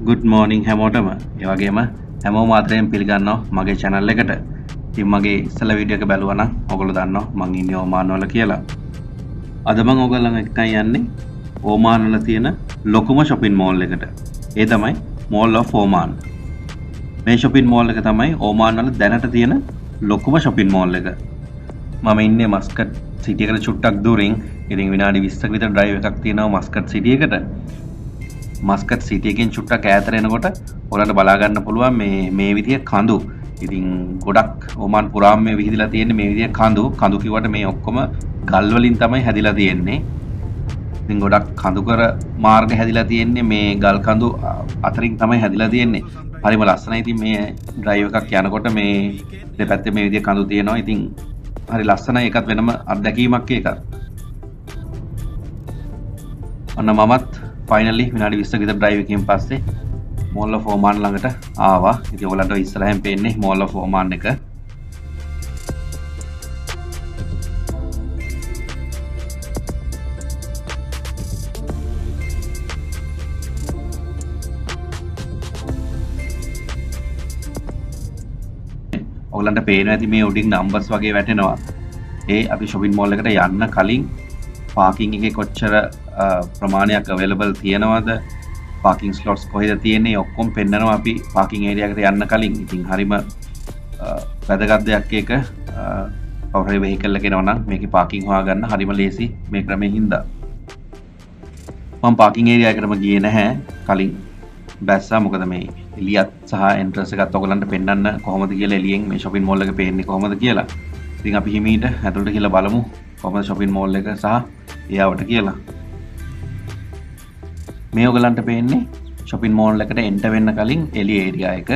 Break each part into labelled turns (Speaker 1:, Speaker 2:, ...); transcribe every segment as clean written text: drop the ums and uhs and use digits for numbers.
Speaker 1: good morning හැමෝටම. ඒ වගේම හැමෝම ආදරයෙන් පිළිගන්නවා මගේ channel එකට. ඉතින් මගේ ඉස්සෙල්ලා වීඩියෝ එක බැලුවා නම් ඔයගොල්ලෝ දන්නවා මං ඉන්නේ ඕමාන් වල කියලා. අද මං ඔයගොල්ලන් එක්කන් යන්නේ ඕමාන් වල තියෙන ලොකුම shopping mall එකට. ඒ තමයි Mall of Oman. මේ shopping mall එක තමයි ඕමාන් වල දැනට තියෙන ලොකුම shopping mall එක. මම ඉන්නේ මස්කට් සිටි එකට චුට්ටක් දුරින්. ඉතින් විනාඩි 20ක විතර drive එකක් තියෙනවා මස්කට් සිටි එකට. මස්කට් සිටි එකෙන් චුට්ටක් ඈතට එනකොට ඔයාලට බලා ගන්න පුළුවන් මේ විදිය කඳු. ඉතින් ගොඩක් ඕමාන් පුරාම මේ විහිදලා තියෙන්නේ මේ විදිය කඳු. කඳු කිව්වට මේ ඔක්කොම ගල් වලින් තමයි හැදිලා තියෙන්නේ. ඉතින් ගොඩක් කඳු කර මාර්ග හැදිලා තියෙන්නේ මේ ගල් කඳු අතරින් තමයි හැදිලා තියෙන්නේ. හරිම ලස්සනයි. ඉතින් මේ ඩ්‍රයිව් එකක් යනකොට මේ දෙපැත්තේ මේ විදිය කඳු තියෙනවා. ඉතින් හරි ලස්සනයි. ඒකත් වෙනම අත්දැකීමක් ඒක. ඔන්න මමත් ෆයිනලි විනාඩි 20ක විතර ඩ්‍රයිව් එකකින් පස්සේ Mall of Oman ළඟට ආවා. ඉතින් ඔයාලට ඉස්සරහින් පේන්නේ Mall of Oman එක. ඔයාලන්ට පේනවා ඇති මේ උඩින් නම්බර්ස් වගේ වැටෙනවා. ඒ අපි shopping mall එකට යන්න කලින් පාකින් එකේ කොච්චර ප්‍රමාණයක් අවైలබල් තියෙනවද, පාකින් ස්ලොට්ස් කොහෙද තියෙන්නේ ඔක්කොම පෙන්නනවා අපි පාකින් ඒරියා එකට යන්න කලින්. ඉතින් හරිම වැදගත් දෙයක් ඒක. කවුරු හරි වෙහිකල් එකක එනවා නම් මේකේ පාකින් හොයාගන්න හරිම ලේසි මේ ක්‍රමයෙන් හින්දා. මම පාකින් ඒරියා එකටම ගියේ නැහැ කලින් බැස්සා. මොකද මේ එලියත් සහ එන්ට්‍රන්ස් එකත් ඔයගලන්ට පෙන්නන්න කොහොමද කියලා එළියෙන් මේ shopping mall එක පේන්නේ කොහොමද කියලා. ඉතින් අපි හිමීට ඇතුළට ගිහලා බලමු කොහොමද shopping mall එක සහ එයාවට කියලා. මේ ඔයගලන්ට පේන්නේ shopping mall එකට එන්ටර් වෙන්න කලින් එළිය ඒරියා එක.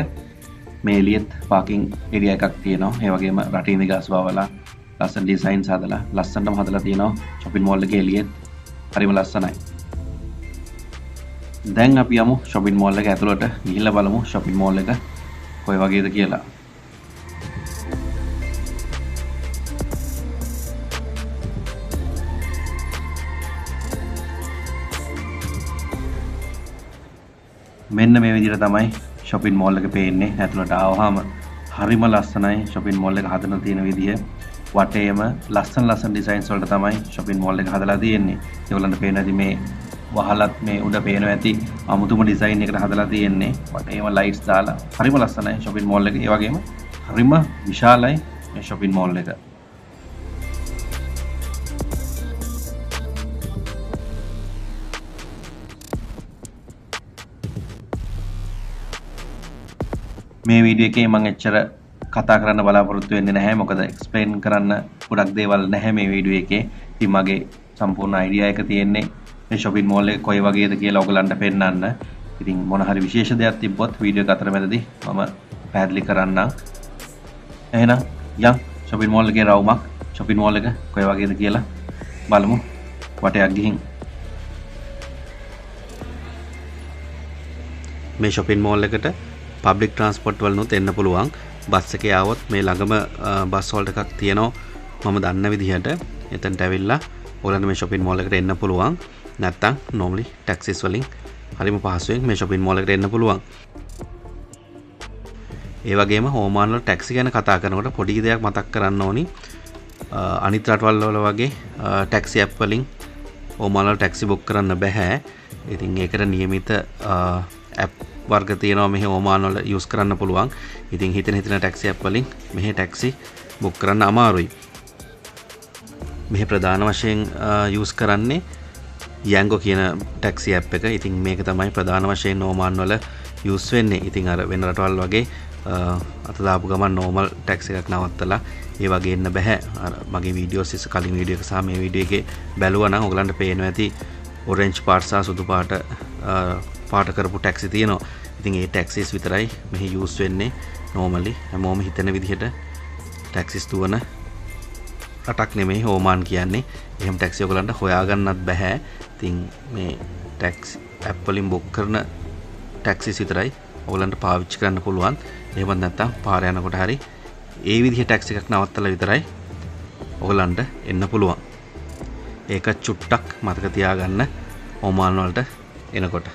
Speaker 1: මේ එළියෙත් පාකින් ඒරියා එකක් තියෙනවා. ඒ වගේම රටින් දිගස් වවලා ලස්සන ඩිසයින්ස් හදලා ලස්සනටම හදලා තියෙනවා shopping mall එකේ එළියෙත්. හරිම ලස්සනයි. දැන් අපි යමු shopping mall එක ඇතුළට ගිහිල්ලා බලමු shopping mall එක කොයි වගේද කියලා. මෙන්න මේ විදිහට තමයි shopping mall එක පේන්නේ. ඇතුළට ආවහම හරිම ලස්සනයි shopping mall එක හදලා තියෙන විදිය. වටේම ලස්සන ඩිසයින්ස් වලට තමයි shopping mall එක හදලා තියෙන්නේ. ඒගොල්ලන්ට පේන ඇති මේ වහලත් මේ උඩ පේනවා ඇති අමුතුම ඩිසයින් එකකට හදලා තියෙන්නේ. වටේම ලයිට්ස් දාලා හරිම ලස්සනයි shopping mall එක. ඒ වගේම හරිම විශාලයි මේ shopping mall එක. මේ වීඩියෝ එකේ මම එච්චර කතා කරන්න බලාපොරොත්තු වෙන්නේ නැහැ. මොකද එක්ස්ප්ලেইন කරන්න ගොඩක් දේවල් නැහැ මේ වීඩියෝ එකේ. ඉතින් මගේ සම්පූර්ණ අයිඩියා එක තියෙන්නේ මේ shopping mall එක කොයි වගේද කියලා ඔයගලන්ට පෙන්නන්න. ඉතින් මොන හරි විශේෂ දෙයක් තිබ්බොත් වීඩියෝ එක අතරමැදදී මම පැහැදිලි කරන්නම්. එහෙනම් යම් shopping mall එකේ රවුමක් shopping mall එක කොයි වගේද කියලා බලමු. වටයක් ගිහින් මේ shopping mall එකට public transport වලනොත් එන්න පුළුවන්. බස් එකේ ආවොත් මේ ළඟම බස් හෝල්ඩ් එකක් තියෙනවා මම දන්න විදිහට. එතනට ඇවිල්ලා ඔයාලන්ට මේ shopping mall එකට එන්න පුළුවන්. නැත්තම් normally taxis වලින් හරිම පහසුවෙන් මේ shopping mall එකට එන්න පුළුවන්. ඒ වගේම ඕමාන් වල ටැක්සි ගැන කතා කරනකොට පොඩි දෙයක් මතක් කරන්න ඕනි. අනිත් රටවල් වල වගේ ටැක්සි ඇප් වලින් ඕමාන් වල ටැක්සි බුක් කරන්න බෑ. ඉතින් ඒකට නියමිත ඇප් වර්ග තියෙනවා මෙහි ඕමාන් වල යූස් කරන්න පුළුවන්. ඉතින් හිතෙන ටැක්සි ඇප් වලින් මෙහි ටැක්සි බුක් කරන්න අමාරුයි. මෙහි ප්‍රධාන වශයෙන් යූස් කරන්නේ යැන්ගෝ කියන ටැක්සි ඇප් එක. ඉතින් මේක තමයි ප්‍රධාන වශයෙන් ඕමාන් වල යූස් වෙන්නේ. ඉතින් අර වෙන රටවල් වගේ අත දාපු ගමන් නෝමල් ටැක්සි එකක් නවත්තලා ඒ වගේ එන්න බෑ. අර මගේ වීඩියෝස් ඉස්ස කලින් වීඩියෝ එක සහ මේ වීඩියෝ එකේ බැලුවා නම් ඔයගලන්ට පේනවා ඇති ඔරෙන්ජ් පාට සහ සුදු පාට කරපු ටැක්සි තියෙනවා. ඉතින් ඒ ටැක්සිස් විතරයි මෙහි යූස් වෙන්නේ normally. හැමෝම හිතන විදිහට ටැක්සිස් දුවන රටක් නෙමෙයි ඕමාන් කියන්නේ. එහෙම ටැක්සි ඔයගලන්ට හොයාගන්නත් බෑ. ඉතින් මේ ටැක්සි ඇප් වලින් බුක් කරන ටැක්සිස් විතරයි ඔයගලන්ට පාවිච්චි කරන්න පුළුවන්. එහෙම නැත්නම් පාර යනකොට හරි ඒ විදිහේ ටැක්සි එකක් නවත්තලා විතරයි ඔයගලන්ට එන්න පුළුවන්. ඒක චුට්ටක් මතක තියාගන්න ඕමාන් වලට එනකොට.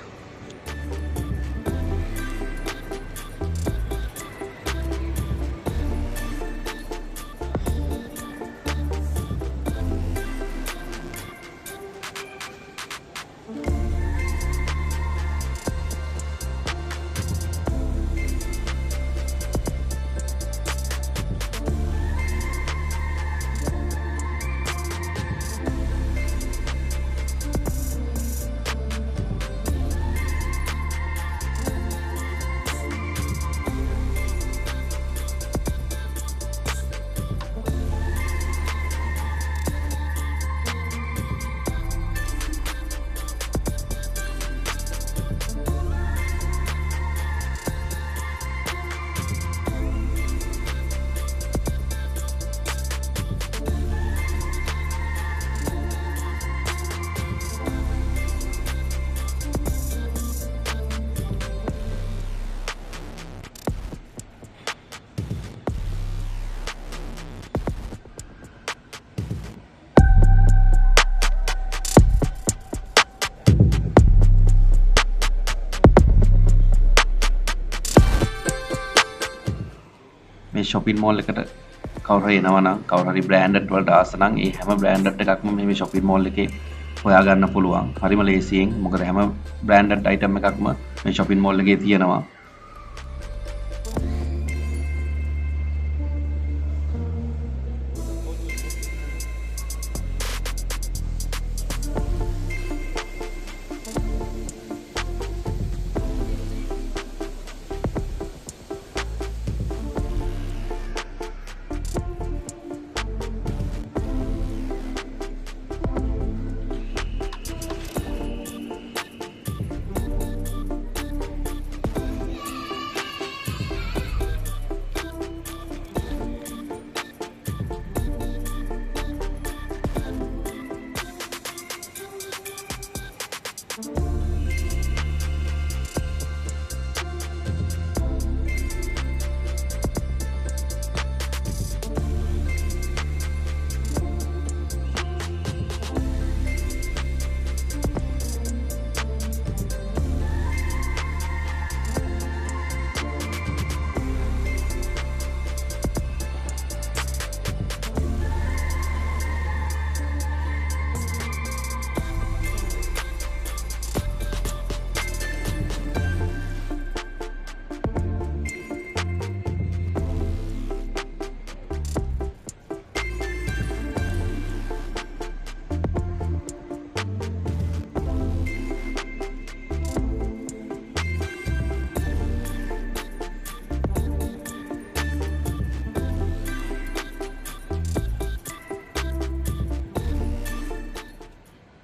Speaker 1: shopping mall එකට කවුරු හරි එනවා නම් කවුරු හරි branded වලට ආස නම් ඒ හැම branded එකක්ම මේ shopping mall එකේ හොයා ගන්න පුළුවන්. හරිම ලේසියෙන්. මොකද හැම branded item එකක්ම මේ shopping mall එකේ තියෙනවා.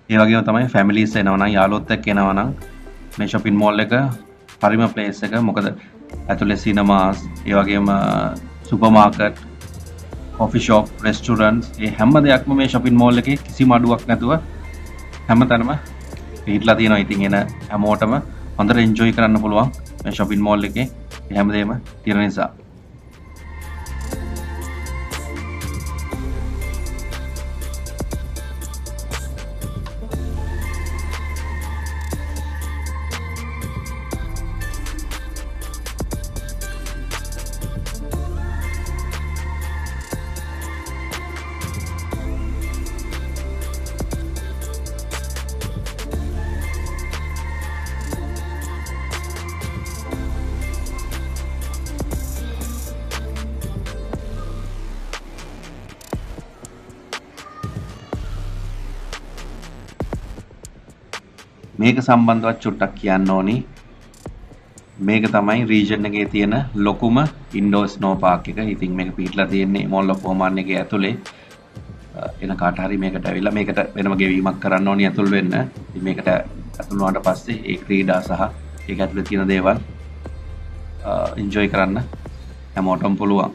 Speaker 1: ඒ වගේම තමයි ෆැමිලිස් එනවා නම් යාළුවොත් එක්ක එනවා නම් මේ shopping mall එක හරිම place එක. මොකද ඇතුලේ සිනමාස්, ඒ වගේම super market, coffee shop, restaurants, ඒ හැම දෙයක්ම මේ shopping mall එකේ කිසිම අඩුවක් නැතුව හැමතැනම පිහිටලා තියෙනවා. ඉතින් එන හැමෝටම හොඳට enjoy කරන්න පුළුවන් මේ shopping mall එකේ හැමදේම තියෙන නිසා. මේක සම්බන්ධවත් චුට්ටක් කියන්න ඕනි. මේක තමයි region එකේ තියෙන ලොකුම indoor snow park එක. ඉතින් මේක පිටලා තියෙන්නේ Mall of Oman එකේ ඇතුලේ. එන කාට හරි මේකට ඇවිල්ලා මේකට වෙනම ගෙවීමක් කරන්න ඕනි ඇතුල් වෙන්න. ඉතින් මේකට ඇතුල් වුණාට පස්සේ ඒ ක්‍රීඩා සහ ඒක ඇතුලේ තියෙන දේවල් enjoy කරන්න හැමෝටම පුළුවන්.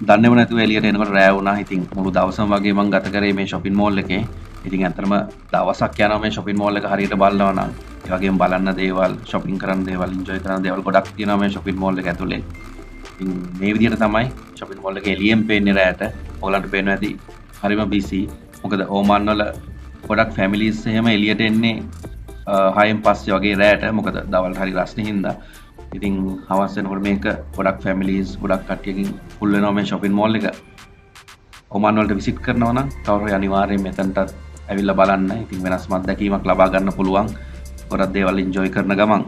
Speaker 1: දන්නේම නැතුව එළියට එනකොට රෑ වුණා. ඉතින් මුළු දවසම වගේ මම ගත කරේ මේ shopping mall එකේ. ඉතින් ඇත්තටම දවසක් යනවා මේ shopping mall එක හරියට බලනවා නම්. ඒ වගේම බලන්න දේවල්, shopping කරන්න දේවල්, enjoy කරන්න දේවල් ගොඩක් තියෙනවා මේ shopping mall එක ඇතුලේ. ඉතින් මේ විදිහට තමයි shopping mall එක එළියෙන් පේන්නේ රෑට. ඔයාලන්ට පේනවා ඇති හරිම busy. මොකද ඕමන් වල ගොඩක් families එහෙම එළියට එන්නේ 6න් පස්සේ වගේ රෑට. මොකද දවල් හරි රස්නේ හින්දා. ඉතින් හවස් වෙනකොට මේක ගොඩක් ෆැමිලිස් ගොඩක් කට්ටියකින් ෆුල් වෙනවා මේ shopping mall එක. ඔමාන් වලට විසිට් කරනවා නම් කවුරු හරි අනිවාර්යයෙන් මෙතනටත් ඇවිල්ලා බලන්න. ඉතින් වෙනස්ම අත්දැකීමක් ලබා ගන්න පුළුවන්. ගොඩක් දේවල් enjoy කරන ගමන්.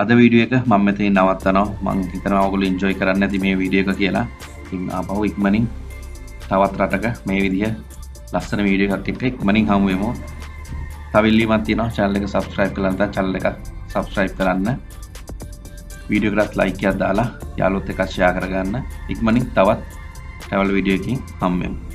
Speaker 1: අද වීඩියෝ එක මම මෙතනින් නවත්තනවා. මම හිතනවා ඔයගොල්ලෝ enjoy කරන්න ඇති මේ වීඩියෝ එක කියලා. ඉතින් ආපහු ඉක්මනින් තවත් රටක මේ විදිහ ලස්සන වීඩියෝ එකක් එක්ක ඉක්මනින් හමු වෙමු. තව ඉල්ලීමක් තියෙනවා channel එක subscribe කරලා නැත්නම් channel එක subscribe කරන්න. වීඩියෝ එකට like එකක් දාලා යාළුවොත් එක්ක share කරගන්න. ඉක්මනින් තවත් travel වීඩියෝ එකකින් හමු වෙමු.